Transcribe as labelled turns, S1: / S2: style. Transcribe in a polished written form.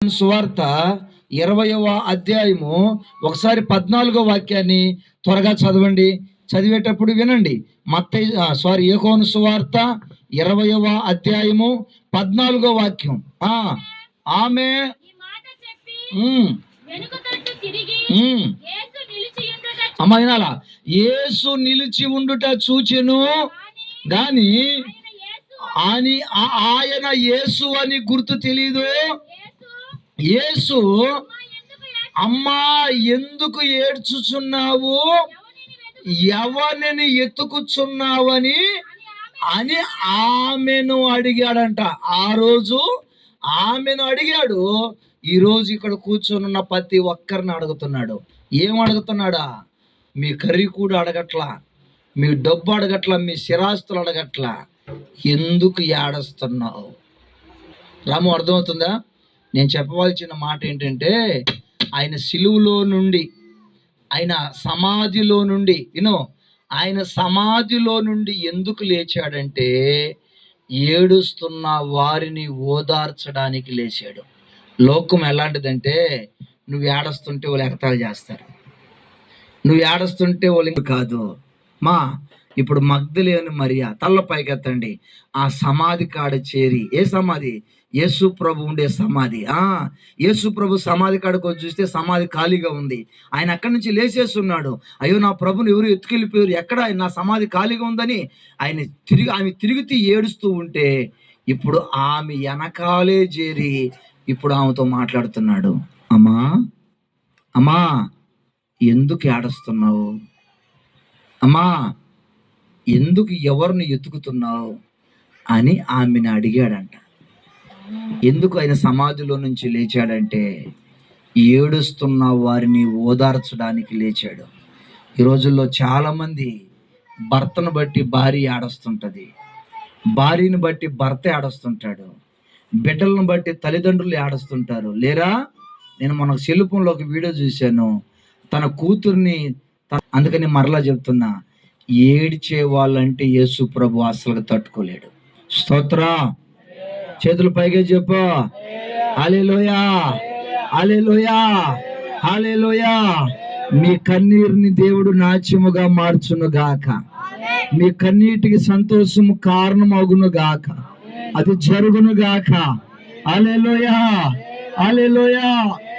S1: సువార్త 20వ అధ్యాయము ఒకసారి 14వ వాక్యాన్ని త్వరగా చదవండి. చదివేటప్పుడు వినండి. యోహాను సువార్త 20వ అధ్యాయము 14వ వాక్యం. ఆమె అమ్మాయినాలా యేసు నిలిచి ఉండుట చూచెను గాని ఆయన యేసు అని గుర్తు తెలీదు. యేసు అమ్మా ఎందుకు ఏడ్చుచున్నావు, ఎవరిని ఎత్తుకుచున్నావని అని ఆమెను అడిగాడంట. ఆ రోజు ఆమెను అడిగాడు. ఈరోజు ఇక్కడ కూర్చొనున్న ప్రతి ఒక్కరిని అడుగుతున్నాడు. ఏం అడుగుతున్నాడా? మీ కర్రీ కూడా అడగట్లా, మీ డబ్బు అడగట్లా, మీ స్థిరాస్తులు అడగట్లా. ఎందుకు ఏడుస్తున్నావు? రాము, అర్థమవుతుందా? నేను చెప్పవలసిన మాట ఏంటంటే, ఆయన సిలువలో నుండి, ఆయన సమాధిలో నుండి ఆయన సమాధిలో నుండి ఎందుకు లేచాడంటే, ఏడుస్తున్న వారిని ఓదార్చడానికి లేచాడు. లోకం ఎలాంటిదంటే, నువ్వు ఏడుస్తుంటే వాళ్ళు ఎగతాళి చేస్తారు, నువ్వు ఏడుస్తుంటే వాళ్ళు కాదు. ఇప్పుడు మగ్దలేని మరియా తల్ల పైకెత్తండి, ఆ సమాధి కాడ చేరి, ఏ సమాధి? యేసు ప్రభు ఉండే సమాధి. యేసు ప్రభు సమాధి కాడకు వచ్చి చూస్తే సమాధి ఖాళీగా ఉంది. ఆయన అక్కడి నుంచి లేచేస్తున్నాడు. అయ్యో, నా ప్రభుని ఎవరు ఎత్తుకెళ్ళిపోయారు, ఎక్కడ నా సమాధి ఖాళీగా ఉందని ఆమె తిరిగితే ఏడుస్తూ ఉంటే, ఇప్పుడు ఆమె వెనకాలే చేరి ఇప్పుడు ఆమెతో మాట్లాడుతున్నాడు. అమ్మా ఎందుకు ఏడుస్తున్నావు? అమ్మా ఎందుకు ఎవరిని ఎత్తుకుతున్నావు అని ఆమెను అడిగాడంట. ఎందుకు ఆయన సమాధిలో నుంచి లేచాడంటే, ఏడుస్తున్న వారిని ఓదార్చడానికి లేచాడు. ఈ రోజుల్లో చాలామంది భర్తను బట్టి భార్య ఏడుస్తుంటుంది, భార్యను బట్టి భర్త ఏడుస్తుంటాడు, బిడ్డలను బట్టి తల్లిదండ్రులు ఏడుస్తుంటారు. లేరా? నేను మన సెల్ ఫోన్లో ఒక వీడియో చూశాను, తన కూతుర్ని. అందుకని మరలా చెప్తున్నా, ఏడ్చే వాళ్ళంటే యేసు ప్రభు అసలు తట్టుకోలేడు. స్తోత్రం. చేతులు పైగా చెప్పు, హల్లెలూయా, హల్లెలూయా, హల్లెలూయా. మీ కన్నీరుని దేవుడు నాట్యముగా మార్చును గాక, మీ కన్నీటికి సంతోషము కారణమగును గాక, అది జరుగును గాక. హల్లెలూయా, హల్లెలూయా.